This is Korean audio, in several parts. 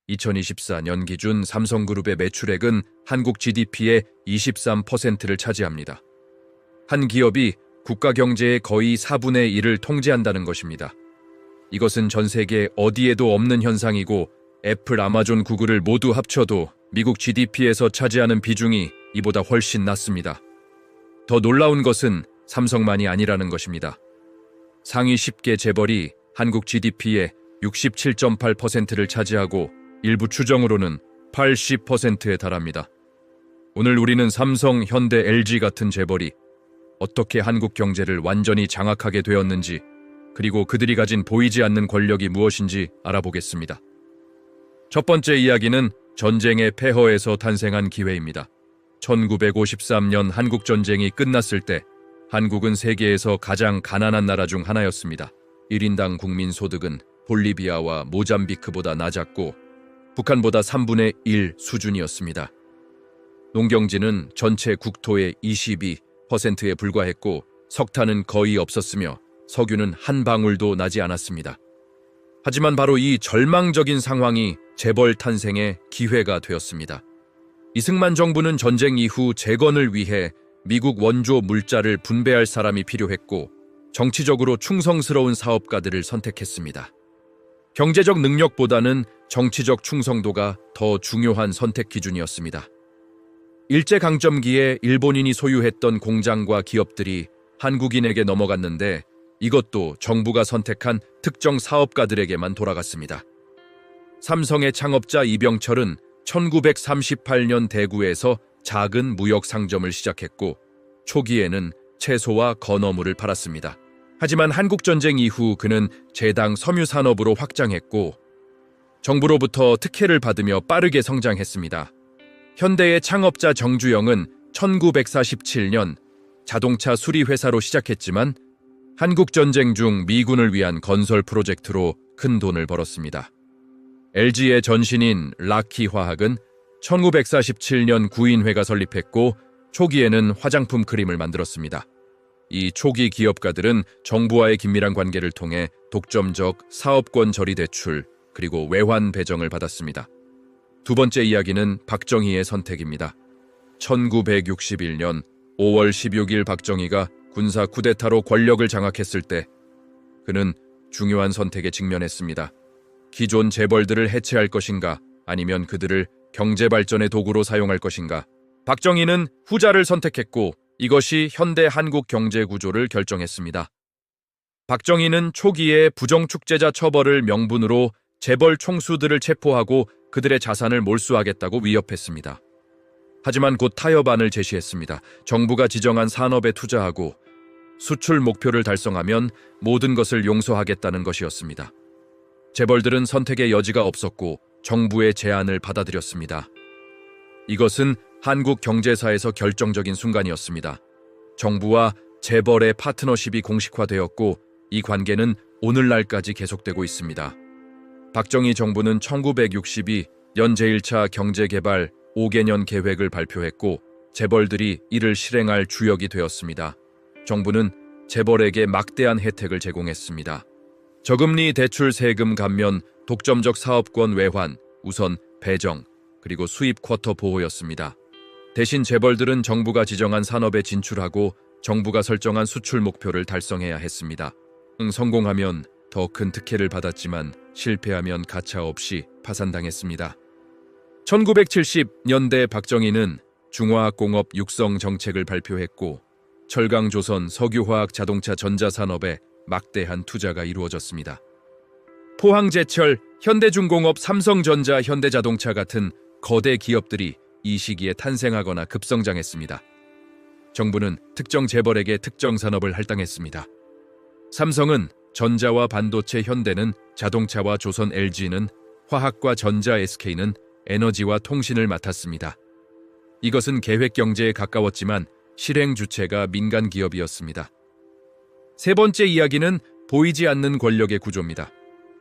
2024년 기준 삼성그룹의 매출액은 한국 GDP의 23%를 차지합니다. 한 기업이 국가 경제의 거의 4분의 1을 통제한다는 것입니다. 이것은 전 세계 어디에도 없는 현상이고 애플, 아마존, 구글을 모두 합쳐도 미국 GDP에서 차지하는 비중이 이보다 훨씬 낮습니다. 더 놀라운 것은 삼성만이 아니라는 것입니다. 상위 10개 재벌이 한국 GDP의 67.8%를 차지하고 일부 추정으로는 80%에 달합니다. 오늘 우리는 삼성, 현대, LG 같은 재벌이 어떻게 한국 경제를 완전히 장악하게 되었는지, 그리고 그들이 가진 보이지 않는 권력이 무엇인지 알아보겠습니다. 첫 번째 이야기는 전쟁의 폐허에서 탄생한 기회입니다. 1953년 한국전쟁이 끝났을 때 한국은 세계에서 가장 가난한 나라 중 하나였습니다. 1인당 국민소득은 볼리비아와 모잠비크보다 낮았고 북한보다 3분의 1 수준이었습니다. 농경지는 전체 국토의 22%에 불과했고 석탄은 거의 없었으며 석유는 한 방울도 나지 않았습니다. 하지만 바로 이 절망적인 상황이 재벌 탄생의 기회가 되었습니다. 이승만 정부는 전쟁 이후 재건을 위해 미국 원조 물자를 분배할 사람이 필요했고 정치적으로 충성스러운 사업가들을 선택했습니다. 경제적 능력보다는 정치적 충성도가 더 중요한 선택 기준이었습니다. 일제강점기에 일본인이 소유했던 공장과 기업들이 한국인에게 넘어갔는데 이것도 정부가 선택한 특정 사업가들에게만 돌아갔습니다. 삼성의 창업자 이병철은 1938년 대구에서 작은 무역 상점을 시작했고 초기에는 채소와 건어물을 팔았습니다. 하지만 한국전쟁 이후 그는 제당 섬유산업으로 확장했고 정부로부터 특혜를 받으며 빠르게 성장했습니다. 현대의 창업자 정주영은 1947년 자동차 수리회사로 시작했지만 한국전쟁 중 미군을 위한 건설 프로젝트로 큰 돈을 벌었습니다. LG의 전신인 라키화학은 1947년 구인회가 설립했고 초기에는 화장품 크림을 만들었습니다. 이 초기 기업가들은 정부와의 긴밀한 관계를 통해 독점적 사업권 저리 대출 그리고 외환 배정을 받았습니다. 두 번째 이야기는 박정희의 선택입니다. 1961년 5월 16일 박정희가 군사 쿠데타로 권력을 장악했을 때 그는 중요한 선택에 직면했습니다. 기존 재벌들을 해체할 것인가 아니면 그들을 경제 발전의 도구로 사용할 것인가. 박정희는 후자를 선택했고 이것이 현대 한국 경제 구조를 결정했습니다. 박정희는 초기에 부정축제자 처벌을 명분으로 재벌 총수들을 체포하고 그들의 자산을 몰수하겠다고 위협했습니다. 하지만 곧 타협안을 제시했습니다. 정부가 지정한 산업에 투자하고 수출 목표를 달성하면 모든 것을 용서하겠다는 것이었습니다. 재벌들은 선택의 여지가 없었고 정부의 제안을 받아들였습니다. 이것은 한국 경제사에서 결정적인 순간이었습니다. 정부와 재벌의 파트너십이 공식화되었고 이 관계는 오늘날까지 계속되고 있습니다. 박정희 정부는 1962년 제1차 경제개발 5개년 계획을 발표했고 재벌들이 이를 실행할 주역이 되었습니다. 정부는 재벌에게 막대한 혜택을 제공했습니다. 저금리 대출 세금 감면, 독점적 사업권 외환, 우선 배정, 그리고 수입 쿼터 보호였습니다. 대신 재벌들은 정부가 지정한 산업에 진출하고 정부가 설정한 수출 목표를 달성해야 했습니다. 성공하면 더 큰 특혜를 받았지만 실패하면 가차없이 파산당했습니다. 1970년대 박정희는 중화학공업 육성 정책을 발표했고 철강조선, 석유화학, 자동차, 전자산업에 막대한 투자가 이루어졌습니다. 포항제철, 현대중공업, 삼성전자, 현대자동차 같은 거대 기업들이 이 시기에 탄생하거나 급성장했습니다. 정부는 특정 재벌에게 특정 산업을 할당했습니다. 삼성은 전자와 반도체, 현대는 자동차와 조선, LG는 화학과 전자, SK는 에너지와 통신을 맡았습니다. 이것은 계획 경제에 가까웠지만 실행 주체가 민간 기업이었습니다. 세 번째 이야기는 보이지 않는 권력의 구조입니다.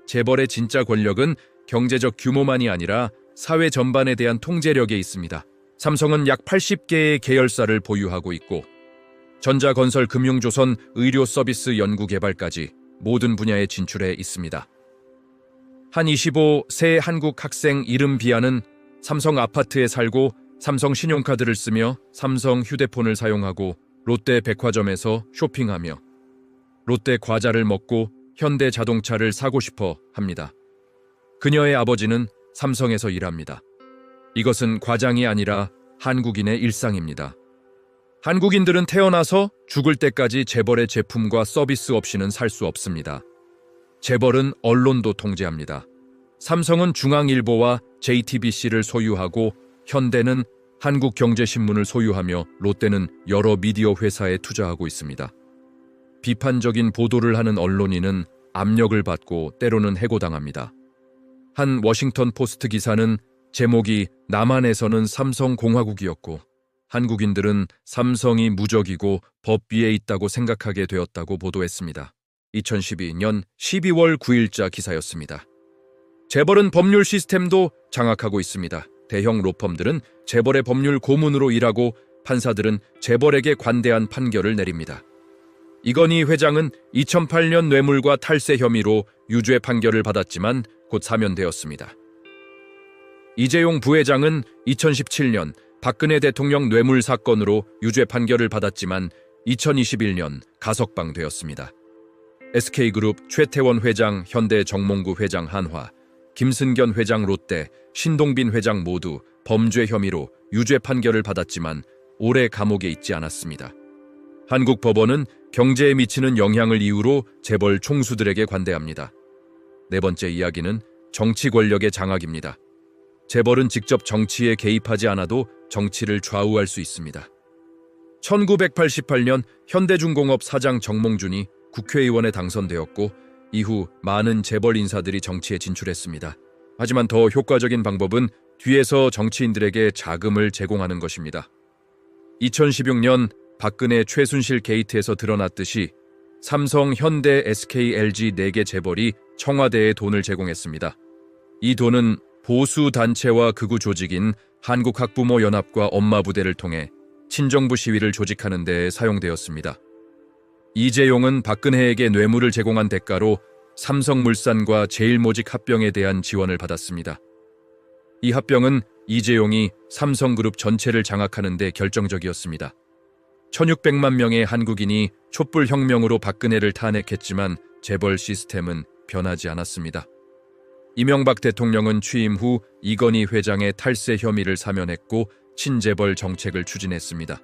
재벌의 진짜 권력은 경제적 규모만이 아니라 사회 전반에 대한 통제력에 있습니다. 삼성은 약 80개의 계열사를 보유하고 있고 전자, 건설, 금융, 조선, 의료 서비스, 연구, 개발까지 모든 분야에 진출해 있습니다. 한 25세 한국 학생 이름 비아는 삼성 아파트에 살고 삼성 신용카드를 쓰며 삼성 휴대폰을 사용하고 롯데 백화점에서 쇼핑하며 롯데 과자를 먹고 현대 자동차를 사고 싶어 합니다. 그녀의 아버지는 삼성에서 일합니다. 이것은 과장이 아니라 한국인의 일상입니다. 한국인들은 태어나서 죽을 때까지 재벌의 제품과 서비스 없이는 살 수 없습니다. 재벌은 언론도 통제합니다. 삼성은 중앙일보와 JTBC를 소유하고 현대는 한국경제신문을 소유하며 롯데는 여러 미디어 회사에 투자하고 있습니다. 비판적인 보도를 하는 언론인은 압력을 받고 때로는 해고당합니다. 한 워싱턴 포스트 기사는 제목이 남한에서는 삼성공화국이었고 한국인들은 삼성이 무적이고 법 위에 있다고 생각하게 되었다고 보도했습니다. 2012년 12월 9일자 기사였습니다. 재벌은 법률 시스템도 장악하고 있습니다. 대형 로펌들은 재벌의 법률 고문으로 일하고 판사들은 재벌에게 관대한 판결을 내립니다. 이건희 회장은 2008년 뇌물과 탈세 혐의로 유죄 판결을 받았지만 곧 사면되었습니다. 이재용 부회장은 2017년 박근혜 대통령 뇌물 사건으로 유죄 판결을 받았지만 2021년 가석방되었습니다. SK그룹 최태원 회장, 현대 정몽구 회장 한화, 김승견 회장 롯데, 신동빈 회장 모두 범죄 혐의로 유죄 판결을 받았지만 오래 감옥에 있지 않았습니다. 한국 법원은 경제에 미치는 영향을 이유로 재벌 총수들에게 관대합니다. 네 번째 이야기는 정치 권력의 장악입니다. 재벌은 직접 정치에 개입하지 않아도 정치를 좌우할 수 있습니다. 1988년 현대중공업 사장 정몽준이 국회의원에 당선되었고 이후 많은 재벌 인사들이 정치에 진출했습니다. 하지만 더 효과적인 방법은 뒤에서 정치인들에게 자금을 제공하는 것입니다. 2016년 박근혜 최순실 게이트에서 드러났듯이 삼성, 현대, SK, LG 4개 재벌이 청와대에 돈을 제공했습니다. 이 돈은 보수 단체와 극우 조직인 한국학부모연합과 엄마부대를 통해 친정부 시위를 조직하는 데 사용되었습니다. 이재용은 박근혜에게 뇌물을 제공한 대가로 삼성물산과 제일모직 합병에 대한 지원을 받았습니다. 이 합병은 이재용이 삼성그룹 전체를 장악하는 데 결정적이었습니다. 1600만 명의 한국인이 촛불혁명으로 박근혜를 탄핵했지만 재벌 시스템은 변하지 않았습니다. 이명박 대통령은 취임 후 이건희 회장의 탈세 혐의를 사면했고 친재벌 정책을 추진했습니다.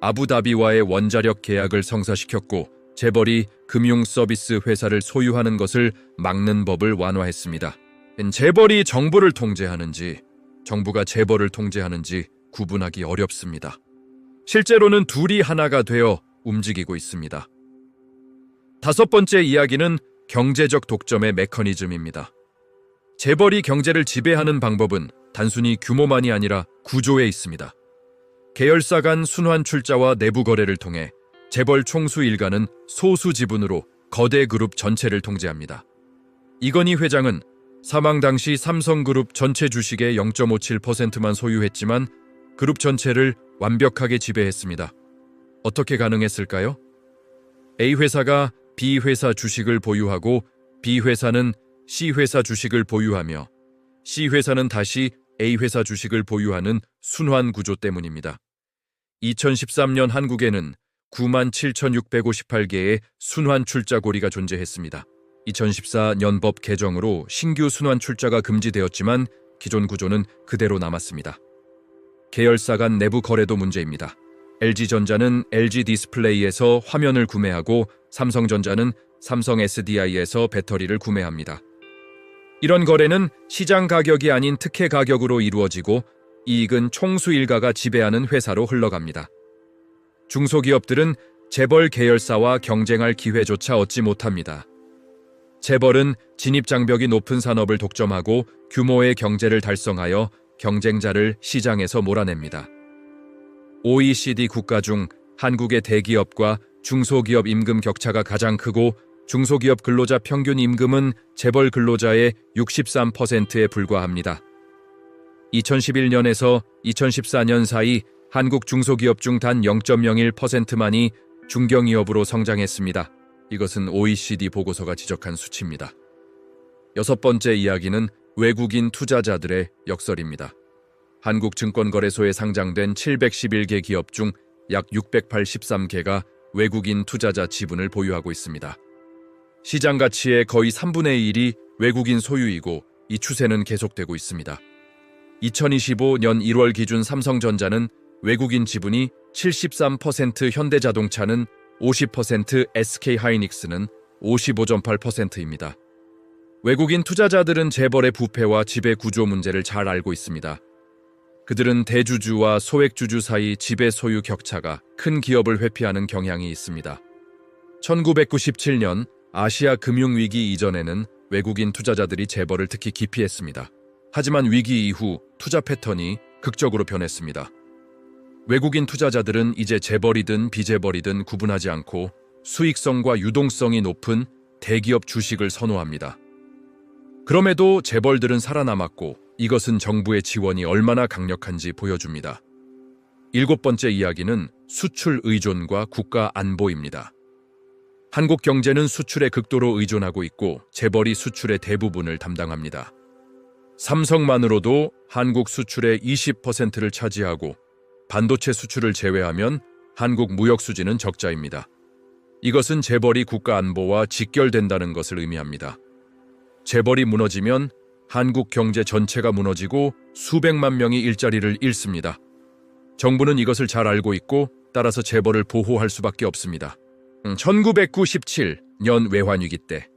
아부다비와의 원자력 계약을 성사시켰고 재벌이 금융 서비스 회사를 소유하는 것을 막는 법을 완화했습니다. 재벌이 정부를 통제하는지 정부가 재벌을 통제하는지 구분하기 어렵습니다. 실제로는 둘이 하나가 되어 움직이고 있습니다. 다섯 번째 이야기는 경제적 독점의 메커니즘입니다. 재벌이 경제를 지배하는 방법은 단순히 규모만이 아니라 구조에 있습니다. 계열사 간 순환 출자와 내부 거래를 통해 재벌 총수 일가는 소수 지분으로 거대 그룹 전체를 통제합니다. 이건희 회장은 사망 당시 삼성그룹 전체 주식의 0.57%만 소유했지만 그룹 전체를 완벽하게 지배했습니다. 어떻게 가능했을까요? A회사가 B회사 주식을 보유하고 B회사는 C회사 주식을 보유하며 C회사는 다시 A회사 주식을 보유하는 순환 구조 때문입니다. 2013년 한국에는 97,658개의 순환 출자 고리가 존재했습니다. 2014년 법 개정으로 신규 순환 출자가 금지되었지만 기존 구조는 그대로 남았습니다. 계열사 간 내부 거래도 문제입니다. LG전자는 LG 디스플레이에서 화면을 구매하고 삼성전자는 삼성 SDI에서 배터리를 구매합니다. 이런 거래는 시장 가격이 아닌 특혜 가격으로 이루어지고 이익은 총수 일가가 지배하는 회사로 흘러갑니다. 중소기업들은 재벌 계열사와 경쟁할 기회조차 얻지 못합니다. 재벌은 진입장벽이 높은 산업을 독점하고 규모의 경제를 달성하여 경쟁자를 시장에서 몰아냅니다. OECD 국가 중 한국의 대기업과 중소기업 임금 격차가 가장 크고 중소기업 근로자 평균 임금은 재벌 근로자의 63%에 불과합니다. 2011년에서 2014년 사이 한국 중소기업 중 단 0.01%만이 중견기업으로 성장했습니다. 이것은 OECD 보고서가 지적한 수치입니다. 여섯 번째 이야기는 외국인 투자자들의 역설입니다. 한국증권거래소에 상장된 711개 기업 중 약 683개가 외국인 투자자 지분을 보유하고 있습니다. 시장 가치의 거의 3분의 1이 외국인 소유이고 이 추세는 계속되고 있습니다. 2025년 1월 기준 삼성전자는 외국인 지분이 73%, 현대자동차는 50%, SK하이닉스는 55.8%입니다. 외국인 투자자들은 재벌의 부패와 지배 구조 문제를 잘 알고 있습니다. 그들은 대주주와 소액주주 사이 지배 소유 격차가 큰 기업을 회피하는 경향이 있습니다. 1997년 아시아 금융위기 이전에는 외국인 투자자들이 재벌을 특히 기피했습니다. 하지만 위기 이후 투자 패턴이 극적으로 변했습니다. 외국인 투자자들은 이제 재벌이든 비재벌이든 구분하지 않고 수익성과 유동성이 높은 대기업 주식을 선호합니다. 그럼에도 재벌들은 살아남았고 이것은 정부의 지원이 얼마나 강력한지 보여줍니다. 일곱 번째 이야기는 수출 의존과 국가 안보입니다. 한국 경제는 수출에 극도로 의존하고 있고 재벌이 수출의 대부분을 담당합니다. 삼성만으로도 한국 수출의 20%를 차지하고 반도체 수출을 제외하면 한국 무역 수지는 적자입니다. 이것은 재벌이 국가 안보와 직결된다는 것을 의미합니다. 재벌이 무너지면 한국 경제 전체가 무너지고 수백만 명이 일자리를 잃습니다. 정부는 이것을 잘 알고 있고 따라서 재벌을 보호할 수밖에 없습니다. 1997년 외환위기 때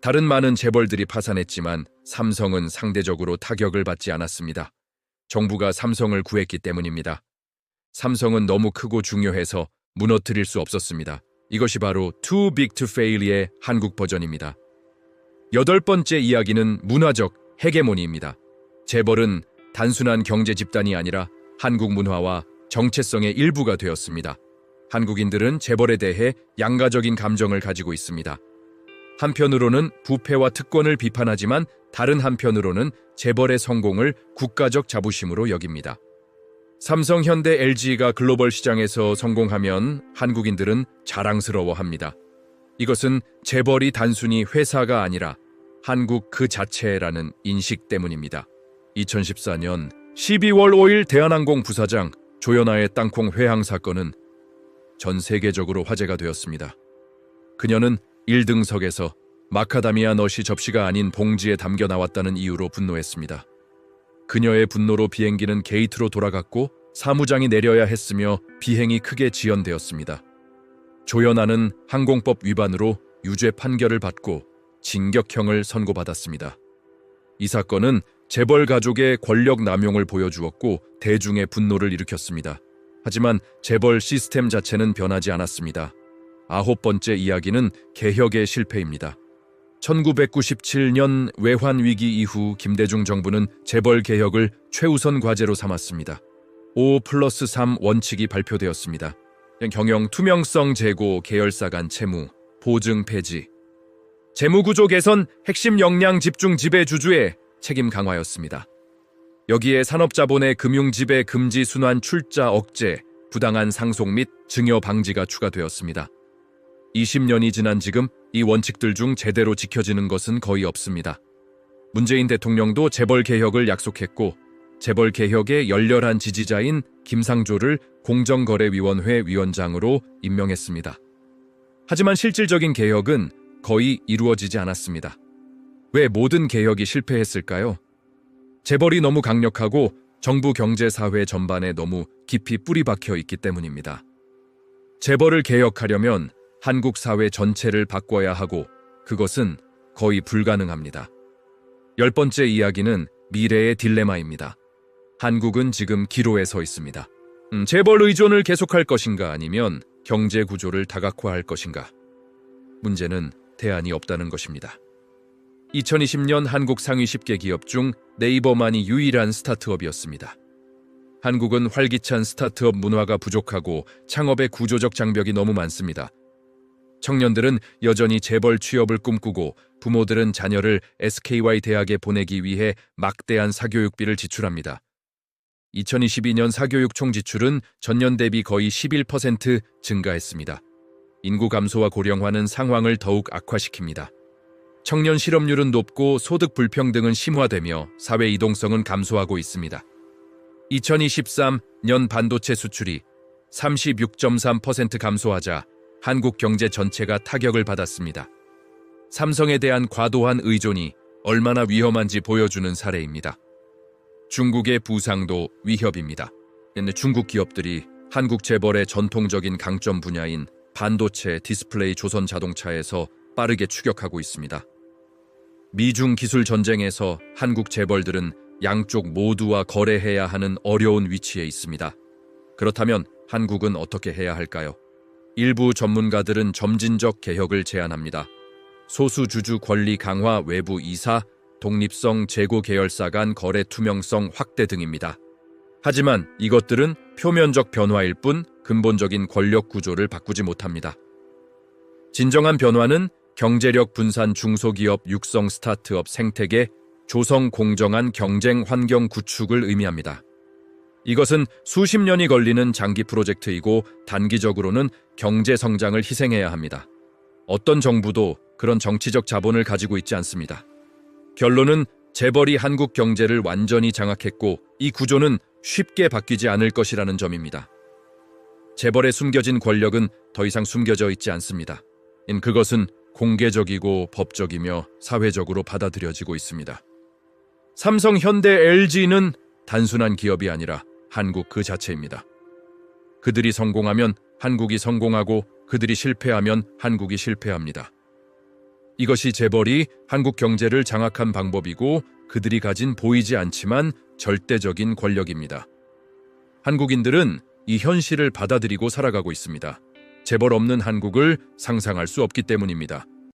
다른 많은 재벌들이 파산했지만 삼성은 상대적으로 타격을 받지 않았습니다. 정부가 삼성을 구했기 때문입니다. 삼성은 너무 크고 중요해서 무너뜨릴 수 없었습니다. 이것이 바로 Too Big to Fail의 한국 버전입니다. 여덟 번째 이야기는 문화적 헤게모니입니다. 재벌은 단순한 경제 집단이 아니라 한국 문화와 정체성의 일부가 되었습니다. 한국인들은 재벌에 대해 양가적인 감정을 가지고 있습니다. 한편으로는 부패와 특권을 비판하지만 다른 한편으로는 재벌의 성공을 국가적 자부심으로 여깁니다. 삼성, 현대, LG가 글로벌 시장에서 성공하면 한국인들은 자랑스러워합니다. 이것은 재벌이 단순히 회사가 아니라 한국 그 자체라는 인식 때문입니다. 2014년 12월 5일 대한항공 부사장 조연아의 땅콩 회항 사건은 전 세계적으로 화제가 되었습니다. 그녀는 1등석에서 마카다미아 넛이 접시가 아닌 봉지에 담겨 나왔다는 이유로 분노했습니다. 그녀의 분노로 비행기는 게이트로 돌아갔고 사무장이 내려야 했으며 비행이 크게 지연되었습니다. 조연아는 항공법 위반으로 유죄 판결을 받고 징역형을 선고받았습니다. 이 사건은 재벌 가족의 권력 남용을 보여주었고 대중의 분노를 일으켰습니다. 하지만 재벌 시스템 자체는 변하지 않았습니다. 아홉 번째 이야기는 개혁의 실패입니다. 1997년 외환위기 이후 김대중 정부는 재벌 개혁을 최우선 과제로 삼았습니다. 5+3 원칙이 발표되었습니다. 경영 투명성 제고, 계열사 간 채무, 보증 폐지, 재무구조 개선, 핵심 역량 집중 지배 주주의 책임 강화였습니다. 여기에 산업자본의 금융지배 금지 순환 출자 억제, 부당한 상속 및 증여 방지가 추가되었습니다. 20년이 지난 지금 이 원칙들 중 제대로 지켜지는 것은 거의 없습니다. 문재인 대통령도 재벌 개혁을 약속했고 재벌 개혁의 열렬한 지지자인 김상조를 공정거래위원회 위원장으로 임명했습니다. 하지만 실질적인 개혁은 거의 이루어지지 않았습니다. 왜 모든 개혁이 실패했을까요? 재벌이 너무 강력하고 정부 경제사회 전반에 너무 깊이 뿌리 박혀 있기 때문입니다. 재벌을 개혁하려면 한국 사회 전체를 바꿔야 하고 그것은 거의 불가능합니다. 열 번째 이야기는 미래의 딜레마입니다. 한국은 지금 기로에 서 있습니다. 재벌 의존을 계속할 것인가 아니면 경제 구조를 다각화할 것인가? 문제는 대안이 없다는 것입니다. 2020년 한국 상위 10개 기업 중 네이버만이 유일한 스타트업이었습니다. 한국은 활기찬 스타트업 문화가 부족하고 창업의 구조적 장벽이 너무 많습니다. 청년들은 여전히 재벌 취업을 꿈꾸고 부모들은 자녀를 SKY 대학에 보내기 위해 막대한 사교육비를 지출합니다. 2022년 사교육 총 지출은 전년 대비 거의 11% 증가했습니다. 인구 감소와 고령화는 상황을 더욱 악화시킵니다. 청년 실업률은 높고 소득 불평등은 심화되며 사회 이동성은 감소하고 있습니다. 2023년 반도체 수출이 36.3% 감소하자 한국 경제 전체가 타격을 받았습니다. 삼성에 대한 과도한 의존이 얼마나 위험한지 보여주는 사례입니다. 중국의 부상도 위협입니다. 중국 기업들이 한국 재벌의 전통적인 강점 분야인 반도체, 디스플레이, 조선 자동차에서 빠르게 추격하고 있습니다. 미중 기술 전쟁에서 한국 재벌들은 양쪽 모두와 거래해야 하는 어려운 위치에 있습니다. 그렇다면 한국은 어떻게 해야 할까요? 일부 전문가들은 점진적 개혁을 제안합니다. 소수주주 권리 강화, 외부 이사, 독립성 재고 계열사 간 거래 투명성 확대 등입니다. 하지만 이것들은 표면적 변화일 뿐 근본적인 권력 구조를 바꾸지 못합니다. 진정한 변화는 경제력 분산, 중소기업 육성, 스타트업 생태계, 조성, 공정한 경쟁 환경 구축을 의미합니다. 이것은 수십 년이 걸리는 장기 프로젝트이고 단기적으로는 경제 성장을 희생해야 합니다. 어떤 정부도 그런 정치적 자본을 가지고 있지 않습니다. 결론은 재벌이 한국 경제를 완전히 장악했고 이 구조는 쉽게 바뀌지 않을 것이라는 점입니다. 재벌의 숨겨진 권력은 더 이상 숨겨져 있지 않습니다. 그것은 공개적이고 법적이며 사회적으로 받아들여지고 있습니다. 삼성, 현대, LG는 단순한 기업이 아니라 한국 그 자체입니다. 그들이 성공하면 한국이 성공하고 그들이 실패하면 한국이 실패합니다. 이것이 재벌이 한국 경제를 장악한 방법이고 그들이 가진 보이지 않지만 절대적인 권력입니다. 한국인들은 이 현실을 받아들이고 살아가고 있습니다. 재벌 없는 한국을 상상할 수 없기 때문입니다.